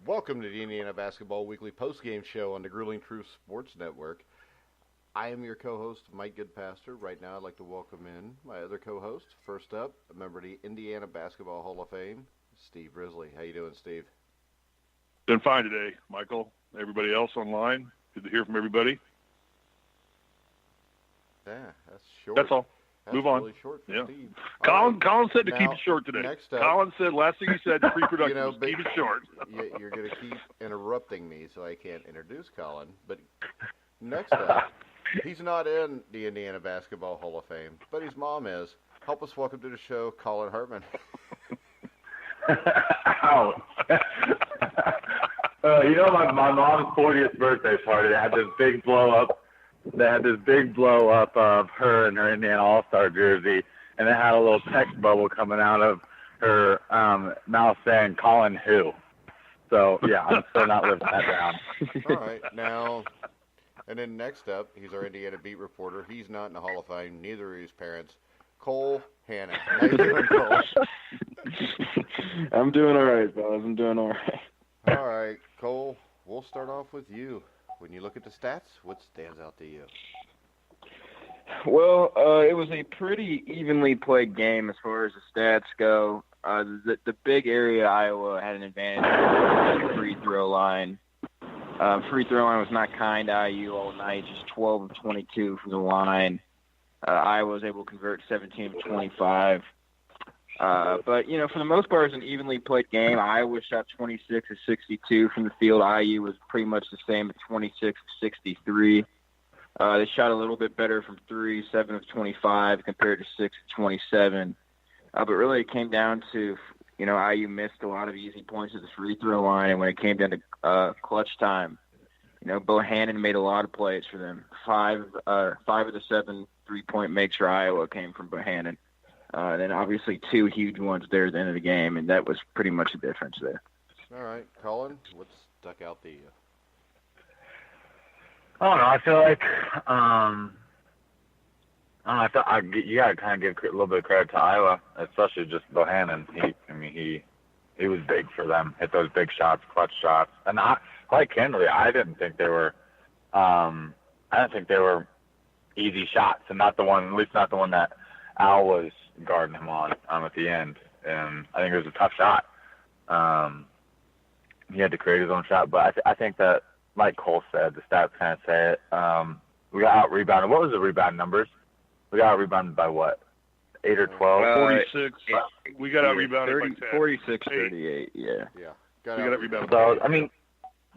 Welcome to the Indiana Basketball Weekly postgame show on the Grueling Truth Sports Network. I am your co-host, Mike Goodpaster. Right now, I'd like to welcome in my other co-host. First up, a member of the Indiana Basketball Hall of Fame, Steve Risley. How you doing, Steve? Doing fine today, Michael. Everybody else online, good to hear from everybody. Yeah, that's short. That's all. That's Move on. Really short for Yeah. Steve. Colin said to Now, keep it short today. Next up, Colin said, last thing he said, pre-production, was keep it short. You're going to keep interrupting me so I can't introduce Colin. But next up, he's not in the Indiana Basketball Hall of Fame, but his mom is. Help us welcome to the show, Collin Hartman. Ow. My mom's 40th birthday party, they had this big blow-up. They had this big blow-up of her in her Indiana All-Star jersey, and it had a little text bubble coming out of her mouth saying, Collin who? So, yeah, I'm still not living that down. All right, now, and then next up, he's our Indiana beat reporter. He's not in the Hall of Fame, neither are his parents. Cole Hannon. How you doing, Cole? I'm doing all right, fellas. I'm doing all right. All right, Cole, we'll start off with you. When you look at the stats, what stands out to you? Well, it was a pretty evenly played game as far as the stats go. The big area Iowa had an advantage on the free throw line. Free throw line was not kind to IU all night, just 12 of 22 from the line. Iowa was able to convert 17 of 25. But, for the most part, it was an evenly played game. Iowa shot 26 of 62 from the field. IU was pretty much the same at 26 of 63. They shot a little bit better from 3, 7 of 25 compared to 6 of 27. But really it came down to, IU missed a lot of easy points at the free throw line. And when it came down to clutch time, Bohannon made a lot of plays for them. Five of the 7 3-point makes for Iowa came from Bohannon. And then obviously 2 huge ones there at the end of the game, and that was pretty much the difference there. All right, Colin, what stuck out to you? I don't know. I feel like you got to kind of give a little bit of credit to Iowa, especially just Bohannon. He was big for them. Hit those big shots, clutch shots, and quite candidly, I didn't think they were easy shots, and at least not the one that Al was guarding him on at the end. And I think it was a tough shot. He had to create his own shot, but I think that, like Cole said, the stats kind of say it. We got out-rebounded. What was the rebound numbers? We got out-rebounded by what? 8 or 12? 46. We got out-rebounded by 10. 46-38, yeah. Yeah. We got out-rebounded. So,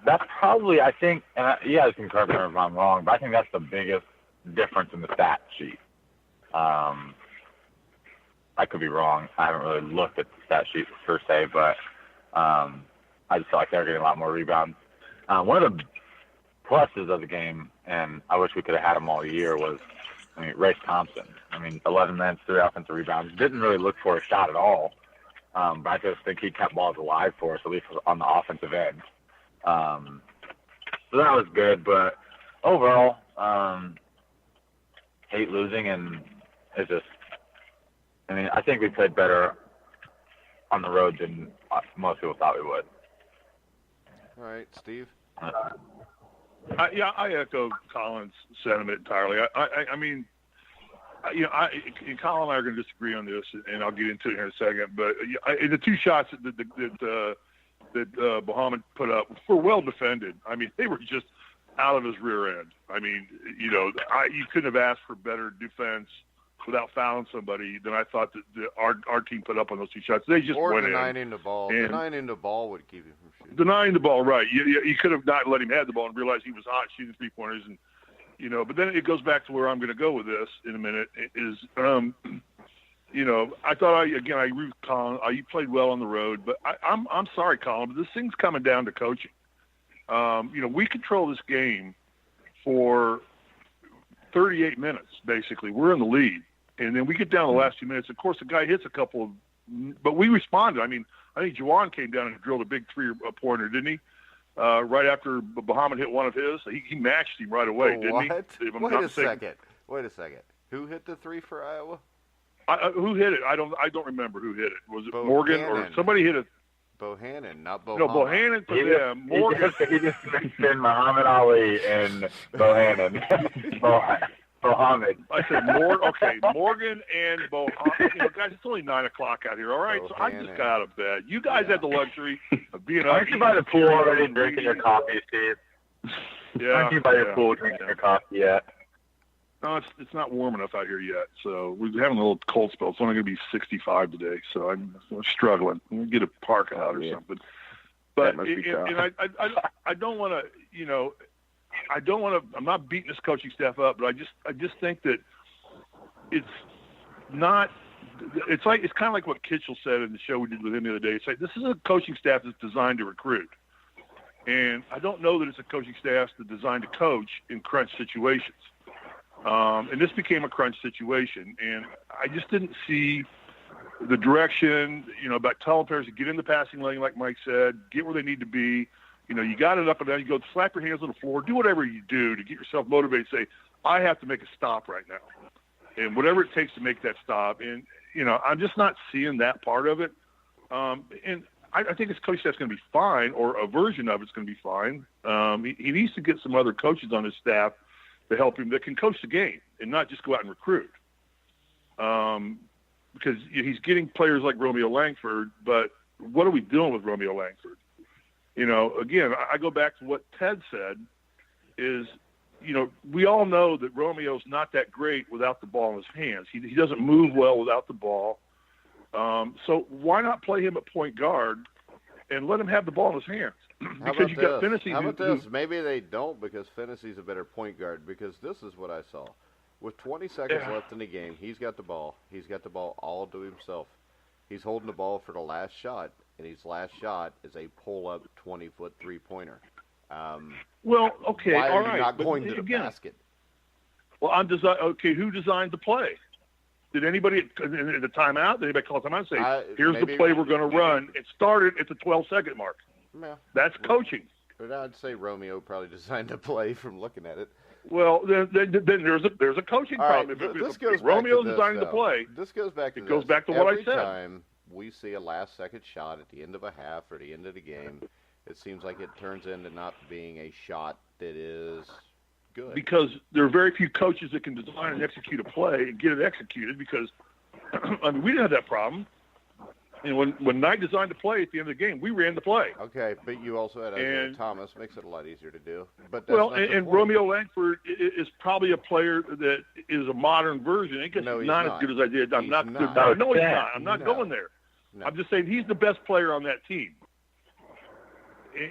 that's probably, I think, you guys can correct me if I'm wrong, but I think that's the biggest difference in the stat sheet. I could be wrong. I haven't really looked at the stat sheet per se, but I just feel like they're getting a lot more rebounds. One of the pluses of the game, and I wish we could have had them all year, was Race Thompson. 11 minutes, 3 offensive rebounds. Didn't really look for a shot at all, but I just think he kept balls alive for us, at least on the offensive end. So that was good, but overall, hate losing, and it's just, I think we played better on the road than most people thought we would. All right, Steve? I echo Colin's sentiment entirely. Colin and I are going to disagree on this, and I'll get into it here in a second. But the 2 shots that Bohannon put up were well defended. They were just out of his rear end. You couldn't have asked for better defense without fouling somebody than I thought that our team put up on those 2 shots. They just went in. Or denying the ball. Denying the ball would keep him from shooting. Denying the ball, right. You could have not let him have the ball and realized he was hot shooting 3-pointers. But then it goes back to where I'm going to go with this in a minute is, I thought, I agree with Colin. You played well on the road, but I'm sorry, Colin, but this thing's coming down to coaching. We control this game for 38 minutes, basically. We're in the lead. And then we get down the last 2 minutes. Of course, the guy hits a couple of – but we responded. I think Juwan came down and drilled a big 3-pointer, didn't he? Right after Bohannon hit one of his. He matched him right away, didn't he? Wait a second. Who hit the 3 for Iowa? Who hit it? I don't remember who hit it. Was it Morgan or somebody hit it? Bohannon, not Bohannon. No, Bohannon for them. Morgan. He just mentioned Muhammad Ali and Bohannon. Mohammed. I said Morgan and Bohannon. You know, guys, it's only 9 o'clock out here. All right, so I just got out of bed. You guys had the luxury of being up. Aren't you by the pool already drinking your coffee, Steve? Yeah. Aren't you by your pool drinking your coffee yet? No, it's not warm enough out here yet. So we're having a little cold spell. It's only going to be 65 today, so I'm struggling. I'm going to get a parka out or something. But and I don't want to, you know, I don't want to. I'm not beating this coaching staff up, but I just think that it's not. It's kind of like what Kitchell said in the show we did with him the other day. It's like this is a coaching staff that's designed to recruit, and I don't know that it's a coaching staff that's designed to coach in crunch situations. And this became a crunch situation, and I just didn't see the direction, you know, about telling players to get in the passing lane, like Mike said, get where they need to be. You know, you got it up and down. You go slap your hands on the floor, do whatever you do to get yourself motivated. Say, I have to make a stop right now, and whatever it takes to make that stop. And you know, I'm just not seeing that part of it. And I think his coach staff's going to be fine, or a version of it's going to be fine. He needs to get some other coaches on his staff to help him that can coach the game and not just go out and recruit. Because he's getting players like Romeo Langford, but what are we doing with Romeo Langford? You know, again, I go back to what Ted said is, you know, we all know that Romeo's not that great without the ball in his hands. He doesn't move well without the ball. So why not play him at point guard and let him have the ball in his hands? Because you got Finney. How about this? Maybe they don't because Finney's a better point guard, because this is what I saw. With 20 seconds left in the game, he's got the ball. He's got the ball all to himself. He's holding the ball for the last shot, and his last shot is a pull-up 20-foot three-pointer. Well, okay, why all are right. you not going to the basket? Well, who designed the play? Did anybody in the timeout? Did anybody call timeout and say, "Here's the play we're going to run"? It started at the 12-second mark. Yeah. That's coaching. But I'd say Romeo probably designed a play from looking at it. Well, then there's a coaching problem. If Romeo designed the play, this goes back to goes back to what I said. Every time we see a last-second shot at the end of a half or the end of the game, it seems like it turns into not being a shot that is good. Because there are very few coaches that can design and execute a play and get it executed. Because I mean, we didn't have that problem. And when Knight designed the play at the end of the game, we ran the play. Okay, but you also had Isaiah Thomas. Makes it a lot easier to do. But and Romeo Langford is probably a player that is a modern version. I guess he's not as good as I did. No, he's not. I'm not going there. No. I'm just saying he's the best player on that team.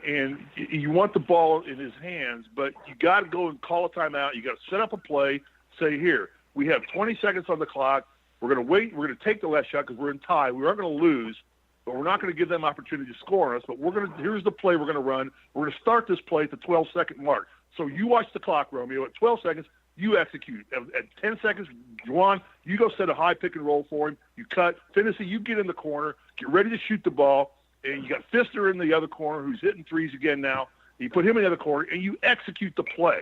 And you want the ball in his hands, but you got to go and call a timeout. You got to set up a play. Say, here, we have 20 seconds on the clock. We're going to wait. We're going to take the last shot because we're in tie. We aren't going to lose, but we're not going to give them opportunity to score on us. But here's the play we're going to run. We're going to start this play at the 12-second mark. So you watch the clock, Romeo. At 12 seconds, you execute. At 10 seconds, Juwan, you go set a high pick and roll for him. You cut. Finney, you get in the corner. Get ready to shoot the ball. And you got Pfister in the other corner who's hitting threes again now. You put him in the other corner, and you execute the play.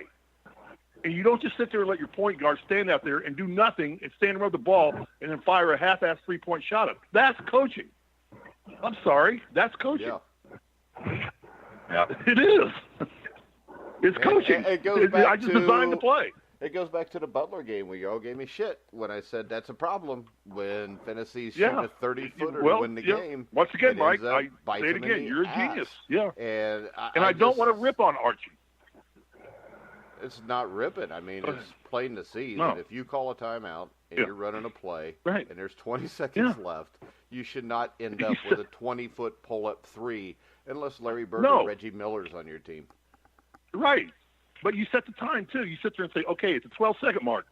And you don't just sit there and let your point guard stand out there and do nothing and stand around the ball and then fire a half-ass three-point shot up. That's coaching. I'm sorry. That's coaching. Yeah. It is. It's coaching. It goes back I just designed the play. It goes back to the Butler game where you all gave me shit when I said that's a problem when Tennessee's shooting a 30-footer to win the game. Once again, Mike, I say it again. You're a genius. Yeah. And I don't want to rip on Archie. It's not ripping. I mean, it's plain to see No. that if you call a timeout and you're running a play and there's 20 seconds left, you should not end up with a 20-foot pull-up three unless Larry Bird or Reggie Miller's on your team. Right. But you set the time, too. You sit there and say, okay, it's a 12-second mark.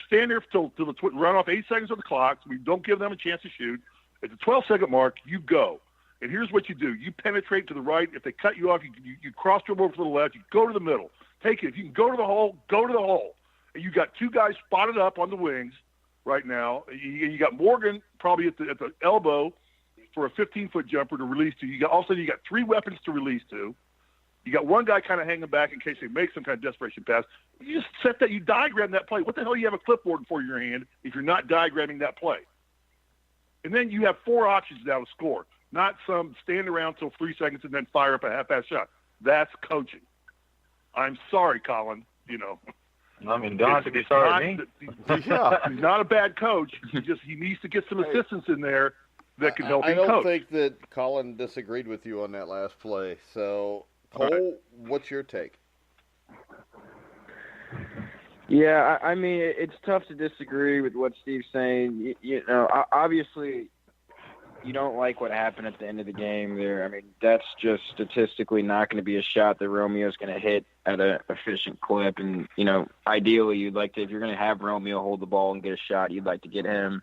Stand there till the run off 8 seconds on the clock. So we don't give them a chance to shoot. At the 12-second mark, you go. And here's what you do. You penetrate to the right. If they cut you off, you cross them over to the left. You go to the middle. Take it. If you can go to the hole, go to the hole. And you got two guys spotted up on the wings right now. You got Morgan probably at the elbow for a 15-foot jumper to release to. All of a sudden, you got three weapons to release to. You got one guy kind of hanging back in case they make some kind of desperation pass. You just set that. You diagram that play. What the hell do you have a clipboard for in your hand if you're not diagramming that play? And then you have four options now to score. not some stand around till 3 seconds and then fire up a half-ass shot. That's coaching. I'm sorry, Collin. I mean, don't have to be sorry to me. He's not a bad coach. He needs to get some assistants in there that can help him coach. I don't think that Collin disagreed with you on that last play. So, Cole, what's your take? Yeah, I mean, it's tough to disagree with what Steve's saying. Obviously, you don't like what happened at the end of the game there. I mean, that's just statistically not going to be a shot that Romeo's going to hit at an efficient clip. And, ideally, you'd like to, if you're going to have Romeo hold the ball and get a shot, you'd like to get him,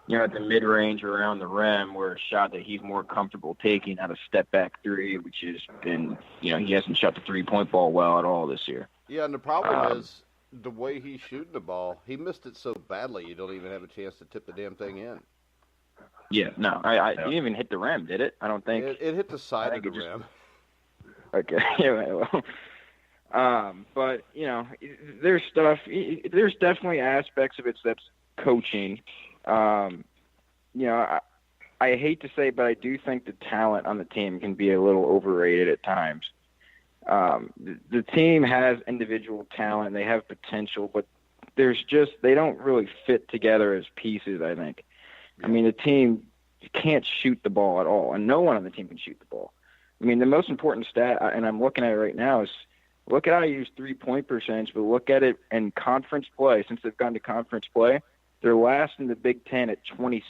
at the mid-range or around the rim, where a shot that he's more comfortable taking out a step-back three, which has been, he hasn't shot the three-point ball well at all this year. Yeah, and the problem is the way he's shooting the ball, he missed it so badly you don't even have a chance to tip the damn thing in. Yeah, no, I didn't even hit the rim, did it? I don't think. It hit the side of the rim. Okay, yeah, well. But, there's stuff, there's definitely aspects of it that's coaching. I hate to say, but I do think the talent on the team can be a little overrated at times. The team has individual talent, they have potential, but they don't really fit together as pieces, I think. I mean, the team can't shoot the ball at all, and no one on the team can shoot the ball. I mean, the most important stat, and I'm looking at it right now, is look at how I use three-point percentage, but look at it in conference play. Since they've gone to conference play, they're last in the Big Ten at 26%,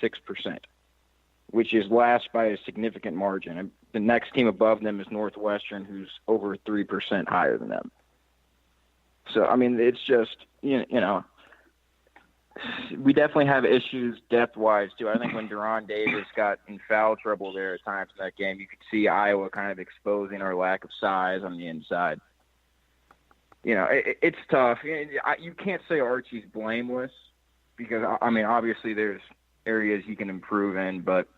which is last by a significant margin. And the next team above them is Northwestern, who's over 3% higher than them. So, I mean, it's just, we definitely have issues depth-wise, too. I think when Deron Davis got in foul trouble there at times in that game, you could see Iowa kind of exposing our lack of size on the inside. It's tough. You can't say Archie's blameless because, I mean, obviously there's areas he can improve in, but,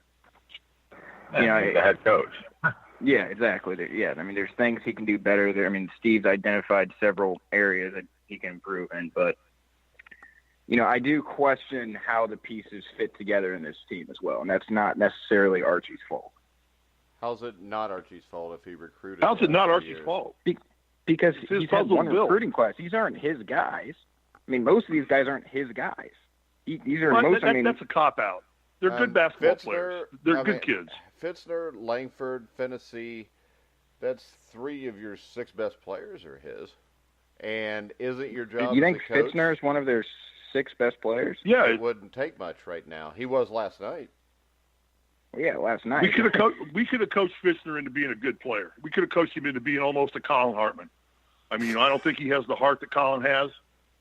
he's the head coach. Yeah, exactly. Yeah, I mean, there's things he can do better there. I mean, Steve's identified several areas that he can improve in, but I do question how the pieces fit together in this team as well, and that's not necessarily Archie's fault. How's it not Archie's fault if he recruited? How's it not Archie's fault? Because he's had one recruiting class. These aren't his guys. I mean, most of these guys aren't his guys. That's a cop-out. They're good basketball players. They're good kids. Fitzner, Langford, Fennessy, that's 3 of your 6 best players are his. And isn't your job You think as a coach, Fitzner is one of their 6 best players? Yeah. It wouldn't take much right now. He was last night. Well, yeah, last night. We could have coached Fitzner into being a good player. We could have coached him into being almost a Collin Hartman. I mean, I don't think he has the heart that Collin has.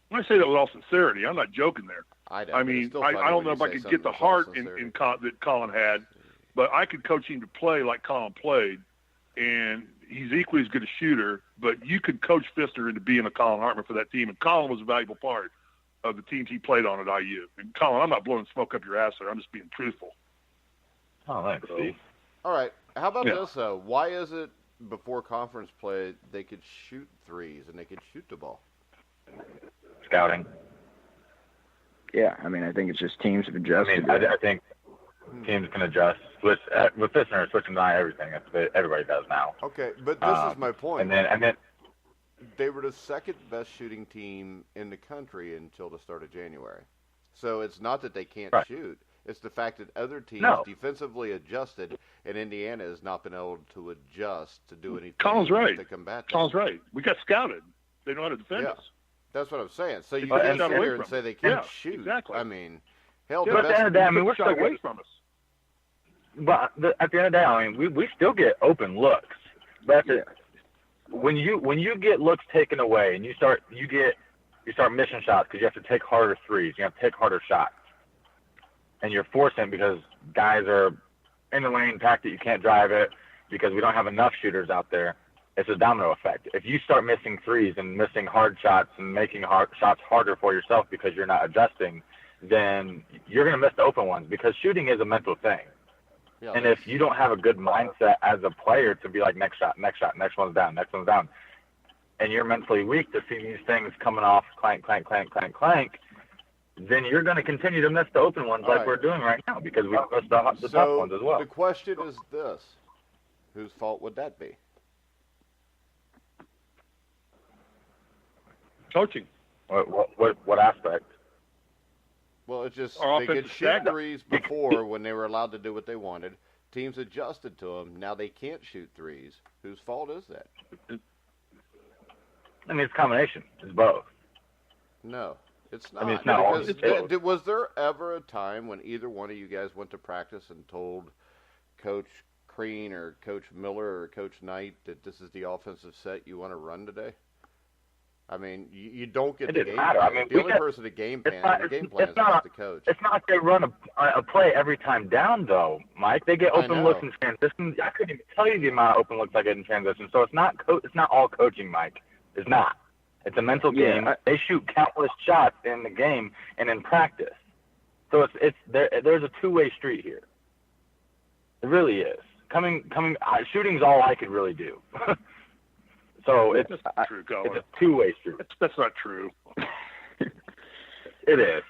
When I say that with all sincerity, I'm not joking there. I don't know if I could get the heart that Collin had, but I could coach him to play like Collin played, and he's equally as good a shooter, but you could coach Fitzner into being a Collin Hartman for that team, and Collin was a valuable part of the teams he played on at IU. And Collin, I'm not blowing smoke up your ass there. I'm just being truthful. Oh, thanks, Steve. All right. How about this, though? Why is it before conference play they could shoot threes and they could shoot the ball? Scouting. Yeah, I mean, I think it's just teams have adjusted. I think teams can adjust. With Fitzner, switching to everything. That's what everybody does now. Okay, but this is my point. And then they were the second best shooting team in the country until the start of January. So it's not that they can't shoot. It's the fact that other teams defensively adjusted, and Indiana has not been able to adjust to do anything to combat that. Colin's right. We got scouted. They know how to defend us. That's what I'm saying. So you can't sit here and say they can't shoot. Exactly. I mean, hell, but at the end of the day, I mean, we're still away from us. But at the end of the day, I mean, we still get open looks. But when you get looks taken away and you start missing shots because you have to take harder threes, you have to take harder shots, and you're forcing because guys are in the lane packed that you can't drive it because we don't have enough shooters out there. It's a domino effect. If you start missing threes and missing hard shots and making shots harder for yourself because you're not adjusting, then you're going to miss the open ones because shooting is a mental thing. Yeah, and if you don't have a good mindset as a player to be like, next shot, next one's down, and you're mentally weak to see these things coming off, clank, clank, clank, clank, clank, then you're going to continue to miss the open ones like we're doing right now because we missed the tough ones as well. The question is this. Whose fault would that be? Coaching. What aspect? Well, it's just Our they could offensive shoot stack. threes before when they were allowed to do what they wanted. Teams adjusted to them. Now they can't shoot threes. Whose fault is that? I mean, it's a combination. It's both. No, it's not. I mean, it's not. Because was there ever a time when either one of you guys went to practice and told Coach Crean or Coach Miller or Coach Knight that this is the offensive set you want to run today? I mean, you don't get the game plan. I mean, the only person to game plan is not the coach. It's not like they run a play every time down, though, Mike. They get open looks in transition. I couldn't even tell you the amount of open looks I get in transition. So it's not all coaching, Mike. It's not. It's a mental game. They shoot countless shots in the game and in practice. So there's a two-way street here. It really is. Shooting's all I could really do. So it's true, Collin. It's a two-way street. That's not true. It is.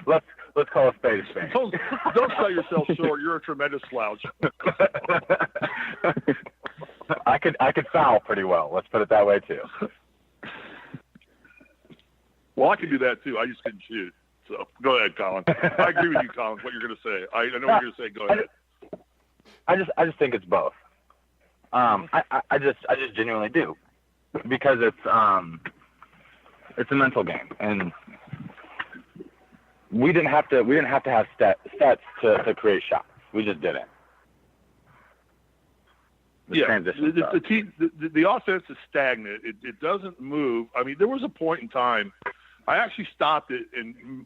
Let's call a spade a spade. Don't sell yourself short. You're a tremendous slouch. I could foul pretty well. Let's put it that way too. Well, I can do that too. I just couldn't shoot. So go ahead, Collin. I agree with you, Collin. What you're going to say. I know what you're going to say. Go ahead. I just think it's both. I just genuinely do, because it's a mental game, and we didn't have to have sets to create shots. We just didn't. The offense is stagnant. It doesn't move. I mean, there was a point in time I actually stopped it and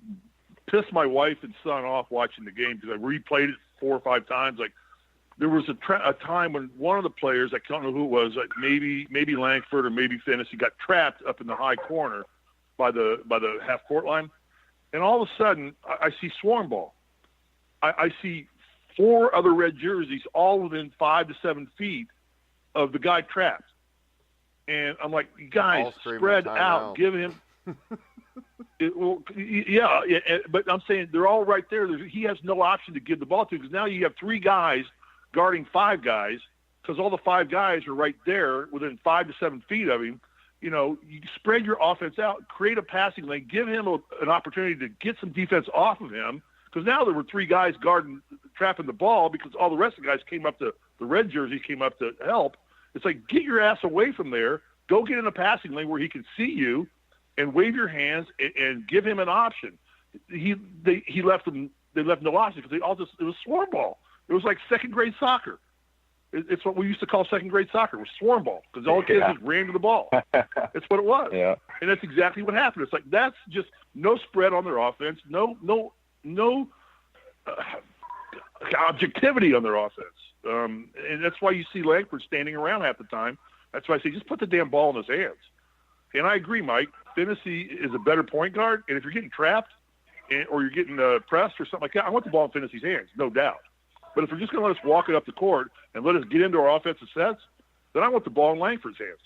pissed my wife and son off watching the game because I replayed it 4 or 5 times. Like, there was a time when one of the players, I don't know who it was, like maybe Langford or maybe Finney, got trapped up in the high corner by the half court line, and all of a sudden I see swarm ball. I see 4 other red jerseys all within 5 to 7 feet of the guy trapped, and I'm like, guys, spread out, give him. But I'm saying they're all right there. He has no option to give the ball to because now you have 3 guys guarding 5 guys because all the 5 guys are right there within 5 to 7 feet of him. You know, you spread your offense out, create a passing lane, give him an opportunity to get some defense off of him because now there were 3 guys trapping the ball because all the rest of the guys came up to the red jerseys came up to help. It's like, get your ass away from there. Go get in a passing lane where he can see you and wave your hands and give him an option. They left no option because it was swarm ball. It was like second grade soccer. It's what we used to call second grade soccer. It was swarm ball because all the kids just ran to the ball. That's what it was. Yeah. And that's exactly what happened. It's like, that's just no spread on their offense, no objectivity on their offense. And that's why you see Langford standing around half the time. That's why I say just put the damn ball in his hands. And I agree, Mike. Finney is a better point guard. And if you're getting trapped or you're getting pressed or something like that, I want the ball in Finney's hands, no doubt. But if they're just going to let us walk it up the court and let us get into our offensive sets, then I want the ball in Langford's hands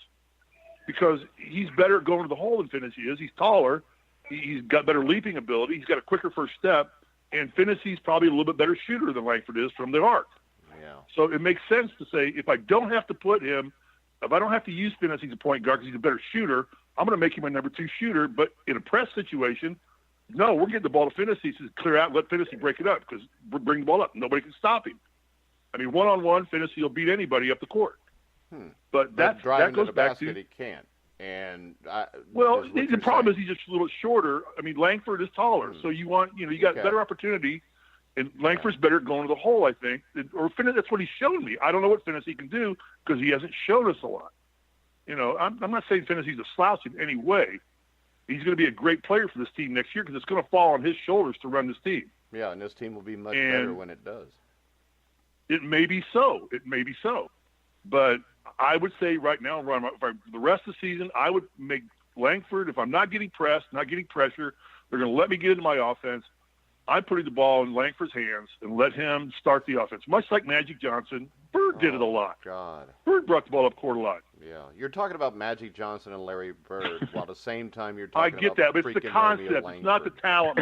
because he's better at going to the hole than Finney is. He's taller. He's got better leaping ability. He's got a quicker first step. And Finney's probably a little bit better shooter than Langford is from the arc. Yeah. So it makes sense to say if I don't have to use Finney as a point guard because he's a better shooter, I'm going to make him a number 2 shooter. But in a press situation, no, we're getting the ball to Finney to clear out and let Finney break it up because we're bringing the ball up. Nobody can stop him. I mean, one-on-one, Finney will beat anybody up the court. But that goes back to he can't. And the problem is he's just a little bit shorter. I mean, Langford is taller, so you got better opportunity, and Langford's better at going to the hole, I think. Or Finney, that's what he's shown me. I don't know what Finney can do because he hasn't shown us a lot. You know, I'm not saying Finney's a slouch in any way. He's going to be a great player for this team next year because it's going to fall on his shoulders to run this team. Yeah, and this team will be much better when it does. It may be so. But I would say right now, for the rest of the season, I would make Langford, if I'm not getting pressed, not getting pressure, they're going to let me get into my offense. I'm putting the ball in Langford's hands and let him start the offense, much like Magic Johnson. Bird did it a lot. God. Bird brought the ball up court a lot. Yeah, you're talking about Magic Johnson and Larry Bird, while at the same time you're talking I get about that, but it's the freaking concept. Romeo It's not the Langford. talent,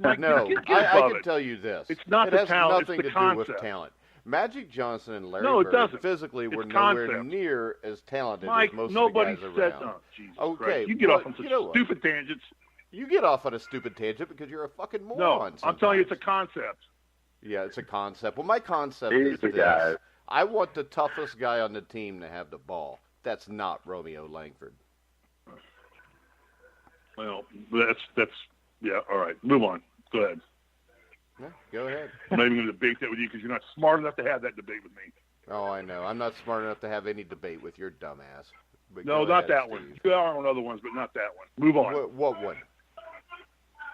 Mike. No, get I above can it. tell you this. It's not it the has talent, nothing it's the to do with concept. talent. Magic Johnson and Larry No, it Bird doesn't. physically were It's nowhere concept. near as talented Mike, as most nobody of the guys said around. no. Jesus Okay, Christ. You get well, off on such you know what? stupid tangents. You get off on a stupid tangent because you're a fucking No, moron. I'm telling you, it's a sometimes. concept. Yeah, it's a concept. Well, my concept He's is the this. guy. I want the toughest guy on the team to have the ball. That's not Romeo Langford. Well, that's yeah. All right, move on. Go ahead. Yeah, go ahead. I'm not even going to debate that with you because you're not smart enough to have that debate with me. Oh, I know. I'm not smart enough to have any debate with your dumb ass. But No, go not ahead, that Steve. one. You are on other ones, but not that one. Move on. What one?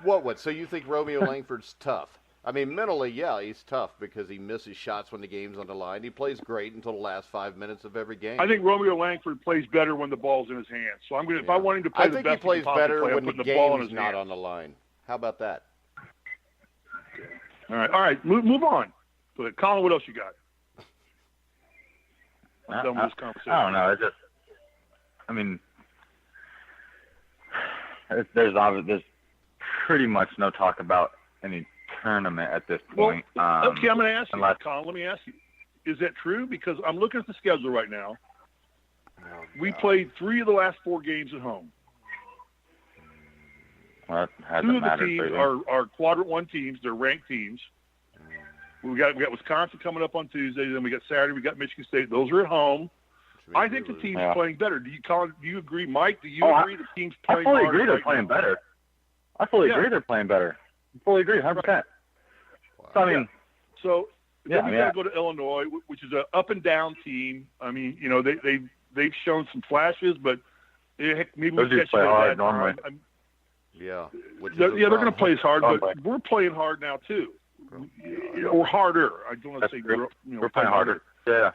What one? So you think Romeo Langford's tough? I mean, mentally, yeah, he's tough because he misses shots when the game's on the line. He plays great until the last 5 minutes of every game. I think Romeo Langford plays better when the ball's in his hands. So I'm going to, if I want him to play I the think he best plays can possibly better play, I'm when the putting the ball in game's his not hands. on the line. How about that? All right. Move on. Go ahead. Colin, what else you got? I'm done with this conversation. I don't know. I mean, there's pretty much no talk about any tournament at this point. Okay, I'm going to ask you, unless- Colin. Let me ask you: is that true? Because I'm looking at the schedule right now. Oh, We God. played 3 of the last 4 games at home. Well, that hasn't 2 of the mattered teams lately. are quadrant 1 teams. They're ranked teams. We got Wisconsin coming up on Tuesday. Then we got Saturday. We got Michigan State. Those are at home. I think the team's playing better. Do you agree, Mike? Do you agree the team's playing I fully hard agree they're right playing now? better. I fully Yeah. agree they're playing better. I fully agree, 100%. So, I mean, So Yeah, then we got to go to Illinois, which is an up and down team. I mean, you know, they've shown some flashes, but heck, maybe Those we dudes catch them play at a hard bad normally. time. Yeah. Which is They're the going to problem. play us hard, but Normally. we're playing hard now too, or harder. I don't want to That's say true. we're We're playing harder. Yeah.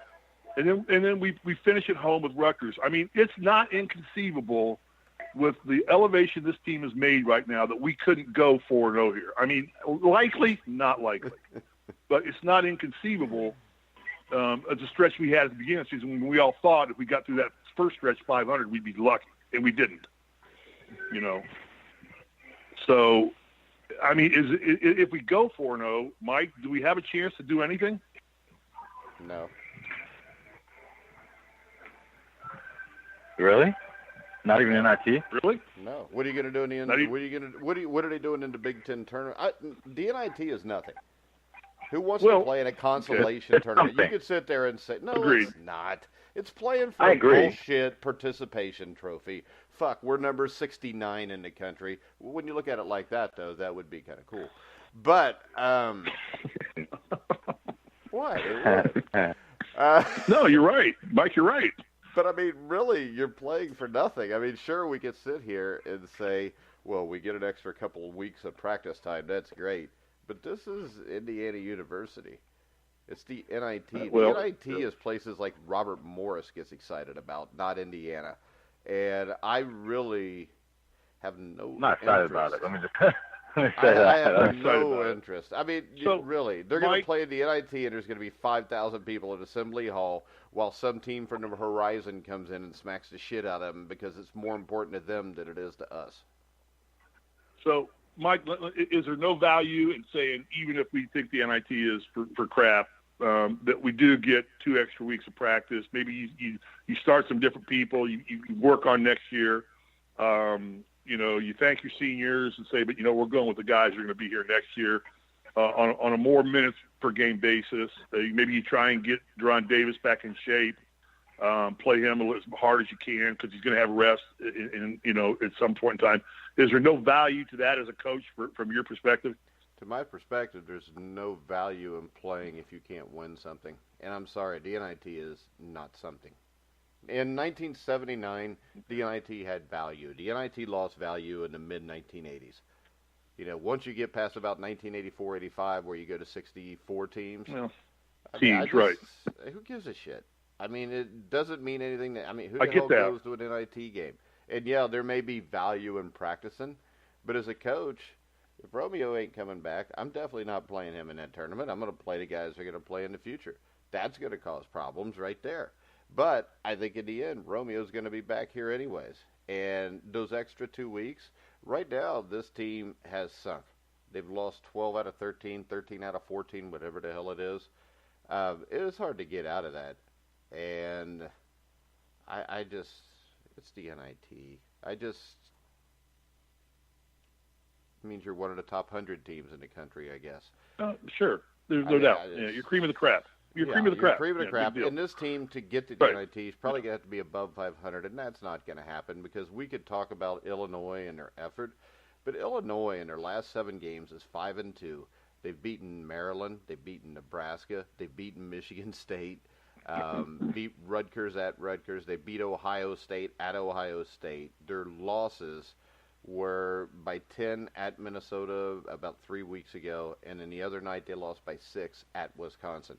And then we finish at home with Rutgers. I mean, it's not inconceivable with the elevation this team has made right now that we couldn't go 4-0 here. I mean, likely, not likely. But it's not inconceivable as a stretch we had at the beginning of the season when we all thought if we got through that first stretch 500, we'd be lucky, and we didn't. You know. So, I mean, if we go 4-0, Mike, do we have a chance to do anything? No. Really? Not even NIT? Really? No. What are you going to do in the end? Not even- What are you going to? What are they doing in the Big Ten tournament? The NIT is nothing. Who wants Well, to play in a consolation It's tournament? You something. could sit there and say, no, Agreed. it's not. It's playing for I a agree. bullshit participation trophy. Fuck, we're number 69 in the country. When you look at it like that, though, that would be kind of cool. But, what? It would. No, you're right. Mike, you're right. But, I mean, really, you're playing for nothing. I mean, sure, we could sit here and say, well, we get an extra couple of weeks of practice time. That's great. But this is Indiana University. It's the NIT. Well, The NIT is places like Robert Morris gets excited about, not Indiana. And I really have no I'm not excited about it. Let me just let me say I that. have excited no about it. interest. I mean, So, really, they're going to Mike- play the NIT, and there's going to be 5,000 people at Assembly Hall, while some team from the horizon comes in and smacks the shit out of them because it's more important to them than it is to us. So, Mike, is there no value in saying, even if we think the NIT is for crap, that we do get 2 extra weeks of practice? Maybe you start some different people, you work on next year. You know, you thank your seniors and say, but, you know, we're going with the guys who are going to be here next year on a more minutes per game basis. Maybe you try and get Deron Davis back in shape, play him as hard as you can because he's going to have rest in, you know, at some point in time. Is there no value to that as a coach from your perspective? To my perspective, there's no value in playing if you can't win something. And I'm sorry, the NIT is not something. In 1979, the NIT had value. The NIT lost value in the mid-1980s. You know, once you get past about 1984-85, where you go to 64 teams, Well, I mean, teams, right. Who gives a shit? I mean, it doesn't mean anything. Who I the get hell that. goes to an NIT game? And, yeah, there may be value in practicing, but as a coach, If Romeo ain't coming back, I'm definitely not playing him in that tournament. I'm going to play the guys who are going to play in the future. That's going to cause problems right there. But I think in the end, Romeo's going to be back here anyways. And those extra 2 weeks, right now, this team has sunk. They've lost 12 out of 13, 13 out of 14, whatever the hell it is. It is hard to get out of that. And I just, it's the NIT. It means you're one of the top 100 teams in the country, I guess. Sure. There's no doubt. Yeah, you're cream of the crap. You're cream of the crap. Cream of the crap. And this team, to get to the NIT, is probably going to have to be above 500, and that's not going to happen because we could talk about Illinois and their effort, but Illinois in their last 7 games is 5-2. They've beaten Maryland. They've beaten Nebraska. They've beaten Michigan State. Beat Rutgers at Rutgers. They beat Ohio State at Ohio State. Their losses were by 10 at Minnesota about 3 weeks ago, and then the other night they lost by 6 at Wisconsin.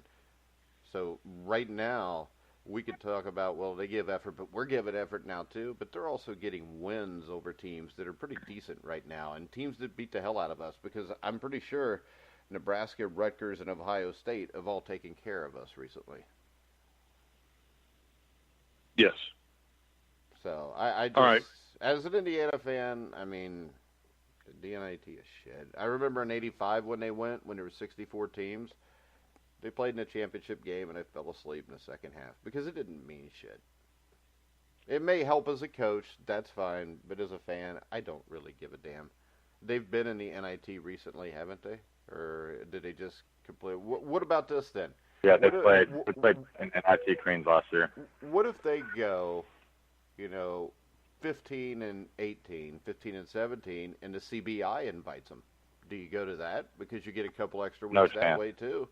So right now, we could talk about, well, they give effort, but we're giving effort now too, but they're also getting wins over teams that are pretty decent right now, and teams that beat the hell out of us, because I'm pretty sure Nebraska, Rutgers, and Ohio State have all taken care of us recently. Yes. So I just, all right. As an Indiana fan, I mean, the NIT is shit. I remember in '85 when they went, when there were 64 teams, they played in a championship game, and I fell asleep in the second half because it didn't mean shit. It may help as a coach, that's fine, but as a fan, I don't really give a damn. They've been in the NIT recently, haven't they? Or did they just complete? What about this then? Yeah, they played in NIT Queens last year. What if they go, 15 and 18, 15 and 17, and the CBI invites them? Do you go to that because you get a couple extra weeks that way too?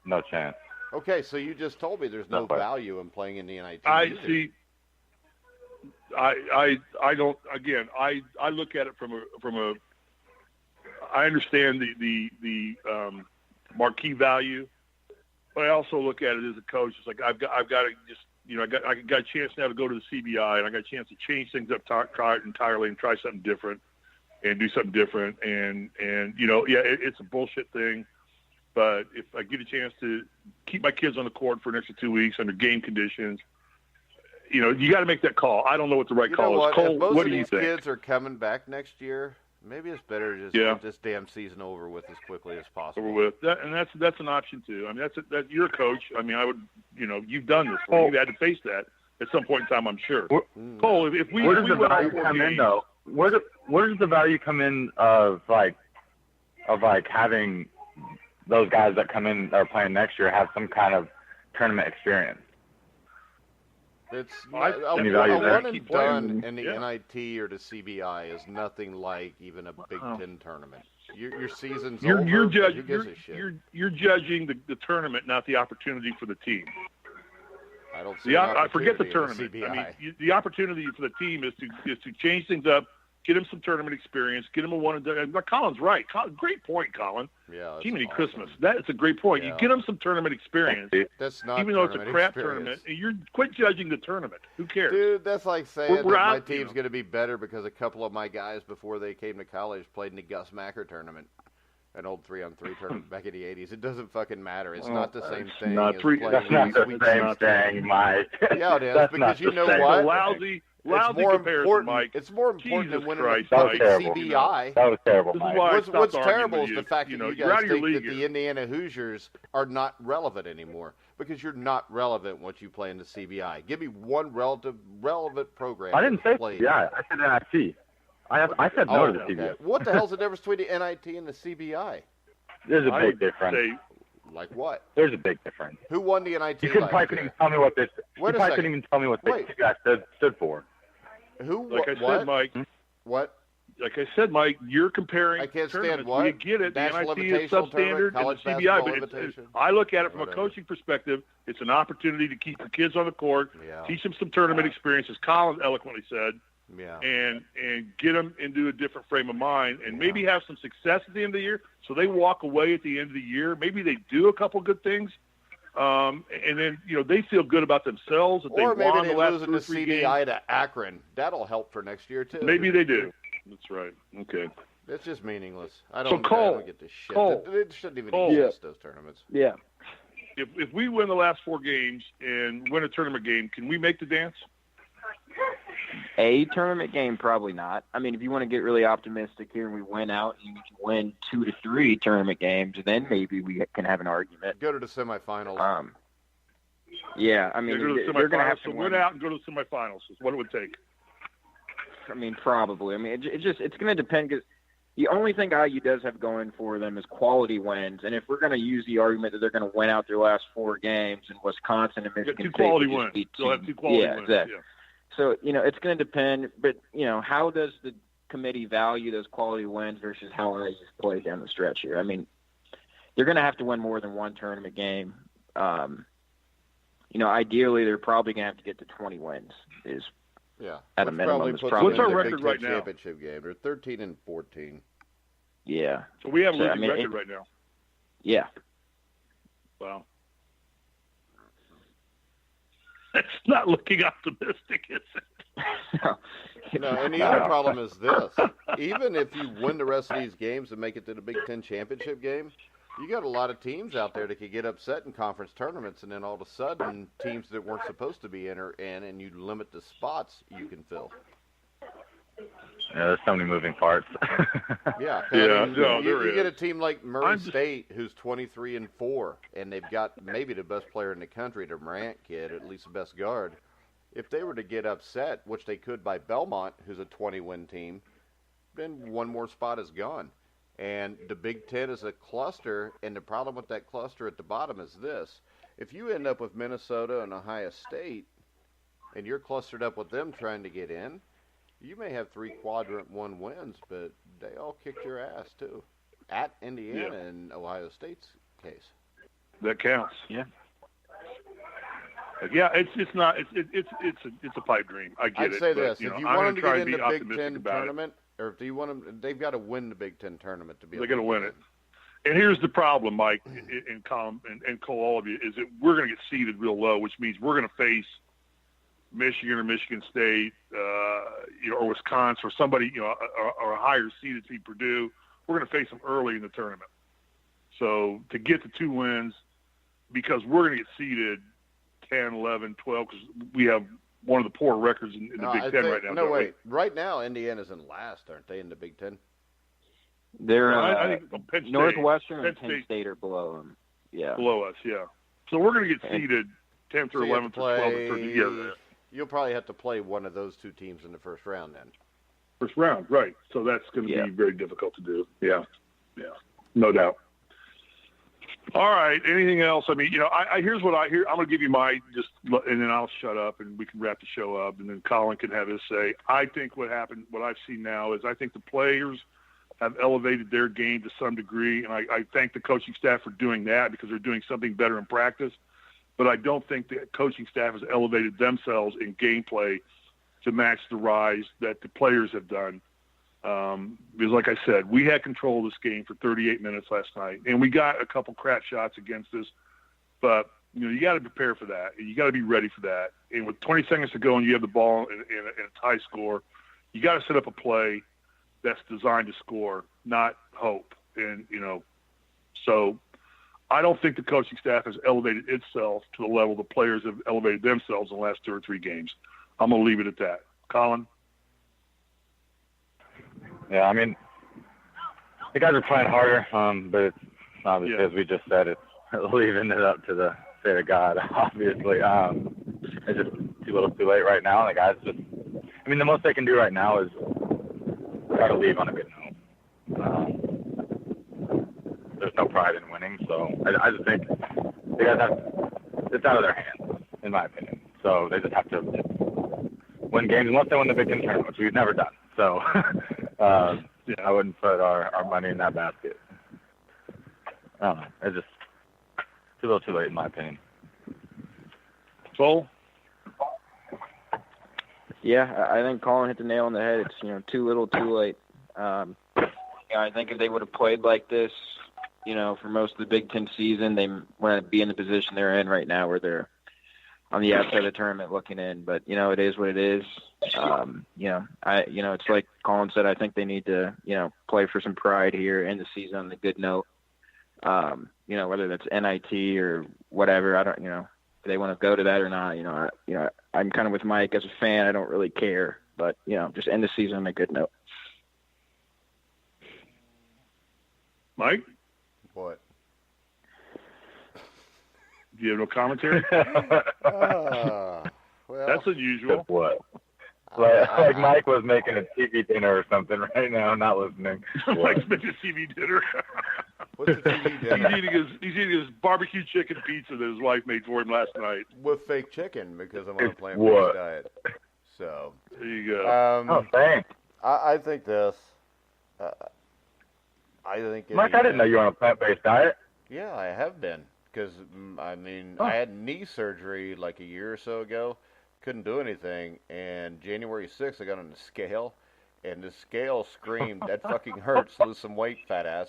No chance. Okay, so you just told me there's no value in playing in the NIT. I see. I don't. Again, I look at it from a. I understand the marquee value, but I also look at it as a coach. It's like I've got to just I got a chance now to go to the CBI, and I got a chance to change things up, try it entirely, and try something different, and do something different. And it's a bullshit thing. But if I get a chance to keep my kids on the court for an extra 2 weeks under game conditions, you got to make that call. I don't know what the right call is. Cole, what do you think? If most of these kids are coming back next year, maybe it's better to just get this damn season over with as quickly as possible. Over with, and that's an option too. I mean, that you're a coach. I mean, I would, you've done this. You've had to face that at some point in time, I'm sure. Cole, if we where does the value come in though? Where does the value come in of having those guys that come in that are playing next year have some kind of tournament experience? It's a one and done in the NIT or the CBI is nothing like even a Big Ten tournament. Your season's over. Who gives a shit? You're judging the tournament, not the opportunity for the team. I don't see. I forget the tournament. I mean, the opportunity for the team is to change things up, get him some tournament experience, get him a one and done. Colin's right. Great point, Colin. Yeah. Jiminy awesome. Christmas. That's a great point. Yeah. You get him some tournament experience. That's not even though it's a crap tournament. You're quit judging the tournament. Who cares? Dude, that's like saying that my team's going to be better because a couple of my guys before they came to college played in the Gus Macker tournament. An old 3-on-3 tournament back in the 80s. It doesn't fucking matter. It's not the same thing. That's not the same thing, Mike. Yeah, it is. Because you know what? Lousy comparison, Mike. It's more important than winning the CBI. That was terrible, Mike. What's terrible is the fact that you guys think that the Indiana Hoosiers are not relevant anymore because you're not relevant once you play in the CBI. Give me one relevant program. I didn't say CBI. I said NIT. I said no to the CBI. What the hell's the difference between the NIT and the CBI? There's a big difference. Like what? There's a big difference. Who won the NIT? You couldn't even tell me what this. You couldn't even tell me what this guy stood for. Who? Like I said, Mike. What? Like I said, Mike, you're comparing. I can't stand what? You get it. The NIT is substandard, and the CBI. But I look at it from a coaching perspective. It's an opportunity to keep the kids on the court, teach them some tournament experience, as Collin eloquently said. Yeah. And get them into a different frame of mind and maybe have some success at the end of the year so they walk away at the end of the year. Maybe they do a couple good things, and then, they feel good about themselves. That or they maybe won they the last lose in the CBI to Akron. That'll help for next year, too. Maybe they do. That's right. Okay. It's just meaningless. I So don't get this shit. It shouldn't even exist, those tournaments. Yeah. If we win the last 4 games and win a tournament game, can we make the dance? A tournament game, probably not. I mean, if you want to get really optimistic here and we win out and we can win 2 to 3 tournament games, then maybe we can have an argument. Go to the semifinals. Yeah, I mean, they're going to have to win out and go to the semifinals is what it would take. I mean, probably. I mean, it's going to depend because the only thing IU does have going for them is quality wins. And if we're going to use the argument that they're going to win out their last 4 games and Wisconsin and Michigan State, they'll have 2 quality wins. Exactly. Yeah. So, it's going to depend. But, how does the committee value those quality wins versus how IU's played down the stretch here? I mean, they're going to have to win more than 1 tournament game. Ideally, they're probably going to have to get to 20 wins at a minimum. What's our record right now? Championship game. They're 13-14. Yeah. So we have a losing record right now. Yeah. Wow. That's not looking optimistic, is it? No, and the other problem is this. Even if you win the rest of these games and make it to the Big Ten championship game, you got a lot of teams out there that could get upset in conference tournaments, and then all of a sudden teams that weren't supposed to be in are in, and you limit the spots you can fill. Yeah, there's so many moving parts. Yeah. You get a team like Murray State who's 23-4, and they've got maybe the best player in the country, the Morant kid, at least the best guard. If they were to get upset, which they could by Belmont, who's a 20-win team, then one more spot is gone. And the Big Ten is a cluster, and the problem with that cluster at the bottom is this. If you end up with Minnesota and Ohio State, and you're clustered up with them trying to get in, you may have 3 quadrant 1 wins, but they all kicked your ass, too. At Indiana and Ohio State's case. That counts. Yeah. Yeah, it's not. It's a pipe dream. I get it. I'd say this: if you want them to get in the Big Ten tournament, or do you want them? They've got to win the Big Ten tournament to be. They got to win it. And here's the problem, Mike, and Colin, and Cole, all of you, is that we're going to get seeded real low, which means we're going to face Michigan or Michigan State, or Wisconsin, or somebody, or a higher seeded team, Purdue. We're going to face them early in the tournament. So to get the 2 wins, because we're going to get seeded 10, 11, 12, because we have one of the poor records in the Big Ten right now. No, wait. Right now, Indiana's in last, aren't they, in the Big Ten? They're I think Penn State, Northwestern and Penn State are below them. Yeah. Below us, yeah. So we're going to get seeded 10th or 11th or 12th or 13th. You'll probably have to play one of those 2 teams in the first round then. First round, right. So that's going to be very difficult to do. Yeah. No doubt. All right. Anything else? I mean, here's what I hear. I'm going to give you and then I'll shut up and we can wrap the show up, and then Collin can have his say. I think what I've seen now is I think the players have elevated their game to some degree, and I thank the coaching staff for doing that because they're doing something better in practice. But I don't think the coaching staff has elevated themselves in gameplay to match the rise that the players have done. Because like I said, we had control of this game for 38 minutes last night, and we got a couple crap shots against us. But, you got to prepare for that, and you got to be ready for that. And with 20 seconds to go and you have the ball in a tie score, you got to set up a play that's designed to score, not hope. And, so I don't think the coaching staff has elevated itself to the level the players have elevated themselves in the last 2 or 3 games. I'm going to leave it at that. Collin? Yeah, I mean, the guys are playing harder, but it's obviously, as we just said, it's leaving it up to the fate of God, obviously. It's just too little too late right now. The guys the most they can do right now is try to leave on a good note. There's no pride in winning, so I just think the guys it's out of their hands, in my opinion. So they just have to win games unless they win the Big Ten tournament, which we've never done. So I wouldn't put our money in that basket. I don't know. It's just too little too late, in my opinion. Cole? Yeah, I think Collin hit the nail on the head. It's, too little too late. I think if they would have played like this, for most of the Big Ten season, they wouldn't be in the position they're in right now where they're on the outside of the tournament looking in. But, it is what it is. It's like Collin said, I think they need to, play for some pride here in the season on a good note. Whether that's NIT or whatever, I don't, if they want to go to that or not, I'm kind of with Mike as a fan. I don't really care, but, just end the season on a good note. Mike? What? Do you have no commentary? Well, that's unusual. What? Like Mike was making a TV dinner or something right now, not listening. Mike's making a TV dinner. What's the TV dinner? He's eating his barbecue chicken pizza that his wife made for him last night. With fake chicken, because I'm on a plant-based diet. So there you go. Thanks. I think this. Mike, I didn't know you were on a plant-based diet. Yeah, I have been. Because, I had knee surgery like a year or so ago. Couldn't do anything. And January 6th, I got on the scale. And the scale screamed, that fucking hurts, lose some weight, fat ass.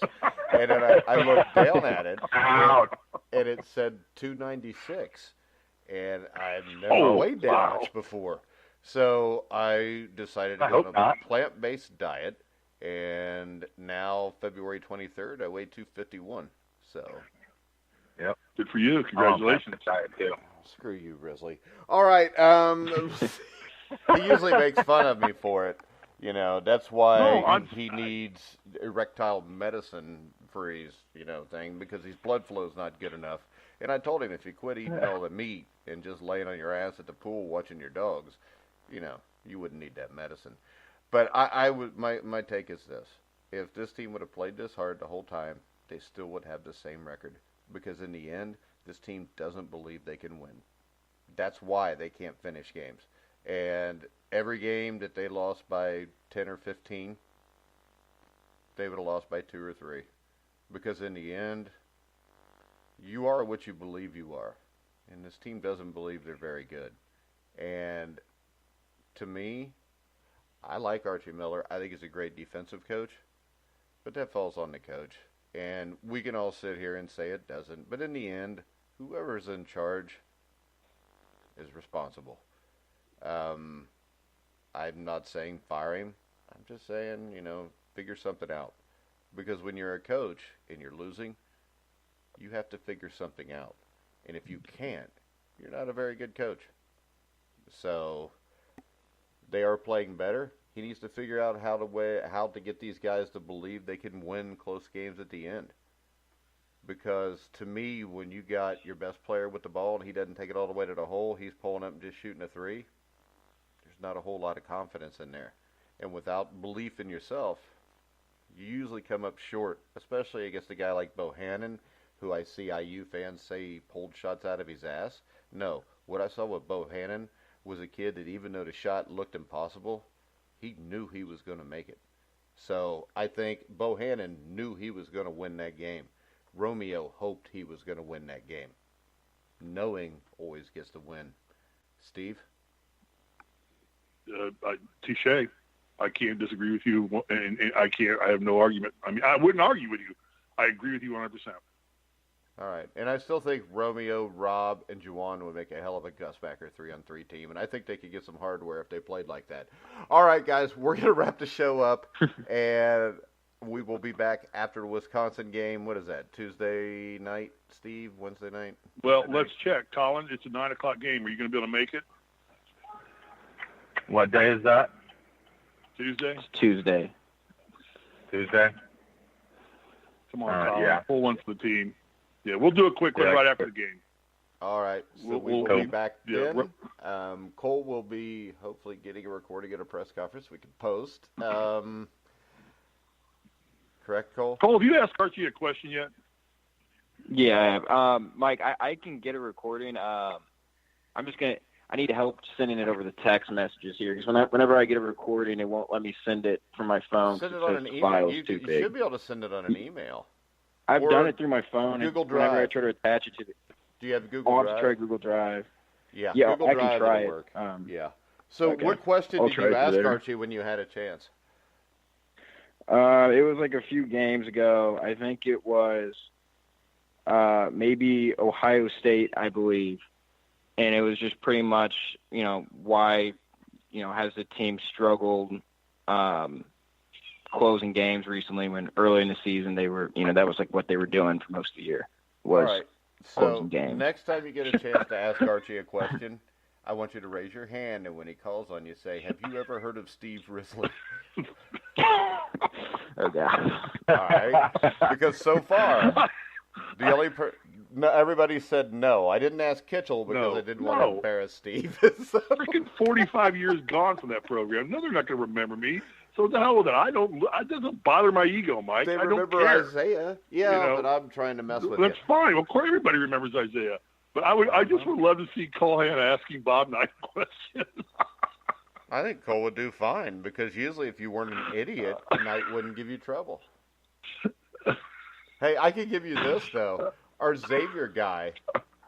And then I looked down at it. And it said 296. And I've never weighed that much before. So I decided to go on a plant-based diet. And now, February 23rd, I weigh 251. So... Yep. Good for you. Congratulations. Too. Screw you, Risley. All right. He usually makes fun of me for it. That's why he needs erectile medicine for his, thing, because his blood flow is not good enough. And I told him if you quit eating all the meat and just laying on your ass at the pool watching your dogs, you wouldn't need that medicine. But my take is this. If this team would have played this hard the whole time, they still would have the same record. Because in the end, this team doesn't believe they can win. That's why they can't finish games. And every game that they lost by 10 or 15, they would have lost by 2 or 3. Because in the end, you are what you believe you are. And this team doesn't believe they're very good. And to me, I like Archie Miller. I think he's a great defensive coach. But that falls on the coach. And we can all sit here and say it doesn't. But in the end, whoever's in charge is responsible. I'm not saying fire him. I'm just saying, figure something out. Because when you're a coach and you're losing, you have to figure something out. And if you can't, you're not a very good coach. So they are playing better. He needs to figure out how to get these guys to believe they can win close games at the end. Because to me, when you got your best player with the ball and he doesn't take it all the way to the hole, he's pulling up and just shooting a 3, there's not a whole lot of confidence in there. And without belief in yourself, you usually come up short, especially against a guy like Bohannon, who I see IU fans say he pulled shots out of his ass. No, what I saw with Bohannon was a kid that even though the shot looked impossible, he knew he was going to make it. So I think Bohannon knew he was going to win that game. Romeo hoped he was going to win that game. Knowing always gets to win. Steve? Touche. I can't disagree with you, and I have no argument. I wouldn't argue with you. I agree with you 100%. All right. And I still think Romeo, Rob, and Juwan would make a hell of a Gusbacker 3-on-3 team. And I think they could get some hardware if they played like that. All right, guys. We're going to wrap the show up. And we will be back after the Wisconsin game. What is that, Tuesday night, Steve? Wednesday night? Well, let's check. Collin, it's a 9 o'clock game. Are you going to be able to make it? What day is that? Tuesday? It's Tuesday. Come on, Collin. Pull one for the team. Yeah, we'll do a quick one right after the game. All right. So we'll be back then. Cole will be hopefully getting a recording at a press conference we can post. Correct, Cole? Cole, have you asked Archie a question yet? Yeah, I have. Mike, I can get a recording. I need help sending it over the text messages here because whenever I get a recording, it won't let me send it from my phone. Send it on an email. You should be able to send it on an email. I've done it through my phone. Google Drive. Whenever I try to attach it to the... Do you have Google Drive? I'll try Google Drive. Yeah, Google I Drive can try it. Work. Yeah. So okay. What question did you ask Archie when you had a chance? It was like a few games ago. I think it was maybe Ohio State, I believe. and it was just pretty much, why, has the team struggled closing games recently when early in the season they were, that was like what they were doing for most of the year was All right. closing So games. next time you get a chance to ask Archie a question, I want you to raise your hand, and when he calls on you, say, "Have you ever heard of Steve Risley?" Oh, God. All right. Because so far, the only everybody said no. I didn't ask Kitchell because I didn't want to embarrass Steve. So. Freaking 45 years gone from that program. No, they're not going to remember me. So what the hell with it? It doesn't bother my ego, Mike. They I don't remember care. Isaiah. Yeah, but I'm trying to mess with you. That's fine. Of course, everybody remembers Isaiah. But I just would love to see Collin asking Bob Knight questions. I think Cole would do fine because usually if you weren't an idiot, Knight wouldn't give you trouble. Hey, I can give you this though. Our Xavier guy,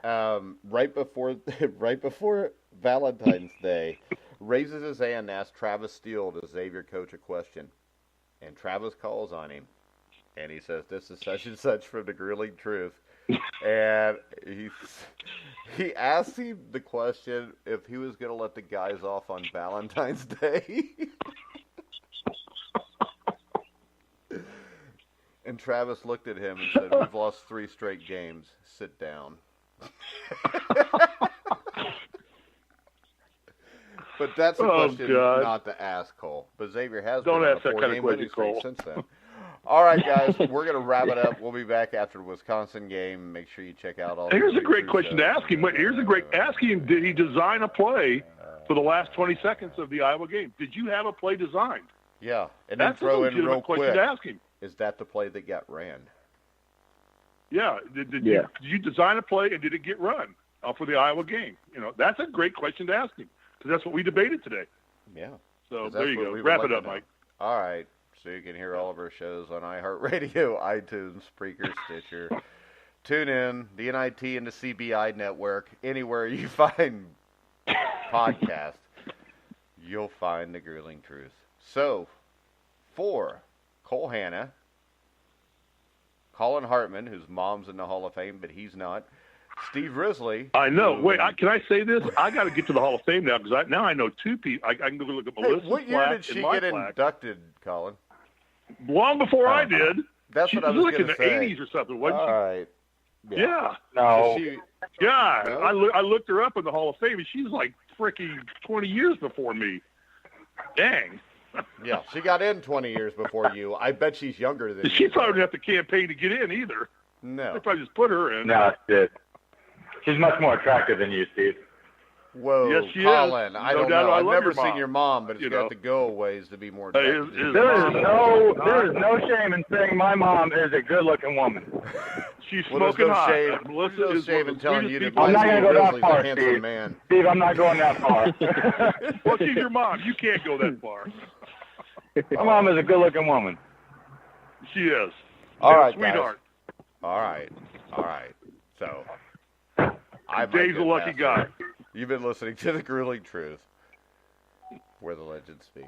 right before Valentine's Day, raises his hand and asks Travis Steele, the Xavier coach, a question, and Travis calls on him, and he says, "This is such and such from the Grueling Truth," and he asked him the question if he was going to let the guys off on Valentine's Day. And Travis looked at him and said, "We've lost 3 straight games. Sit down." But that's a question not to ask, Cole. But Xavier has been on a 4-game winning streak since then. All right, guys, we're going to wrap it up. We'll be back after the Wisconsin game. Make sure you check out all. Here's a great question to ask him. Ask him, did he design a play for the last 20 seconds of the Iowa game? Did you have a play designed? Yeah, and that's then throw in real quick. Question to ask him. Is that the play that got ran? Yeah. Did you design a play and did it get run for the Iowa game? That's a great question to ask him because that's what we debated today. Yeah. So there you go. Wrap it up, Mike. All right. So you can hear all of our shows on iHeartRadio, iTunes, Spreaker, Stitcher. Tune in, the NIT and the CBI network. Anywhere you find podcasts, you'll find the Grueling Truth. So, for Cole Hanna, Collin Hartman, whose mom's in the Hall of Fame, but he's not. Steve Risley. I know. Wait, can I say this? I got to get to the Hall of Fame now because now I know 2 people. I can go look at Melissa's what year did she get inducted, Collin? Long before I did. That's what I was going to say. She was like in the 80s or something, wasn't she? All right. Yeah. No. No? I looked her up in the Hall of Fame, and she's like freaking 20 years before me. Dang. Yeah, she got in 20 years before you. I bet she's younger than you. She probably didn't have to campaign to get in either. No. They probably just put her in. No, she's much more attractive than you, Steve. Whoa, Yes, she Collin, is. I No don't doubt know. I I've love never your seen mom. your mom, but it's You got know. to go a ways to be more Hey, attractive. There is no shame in saying my mom is a good-looking woman. She's Well, there's smoking no hot. shame. Melissa There's no is shame one in of the telling sweetest you that people. I'm not going to go that Grizzly's far, a handsome Steve. man. Steve, I'm not going that far. Well, she's your mom. You can't go that far. My mom is a good-looking woman. She is. All right, Sweetheart. All right. So, I'm Dave's a lucky guy. You've been listening to The Grueling Truth, where the legends speak.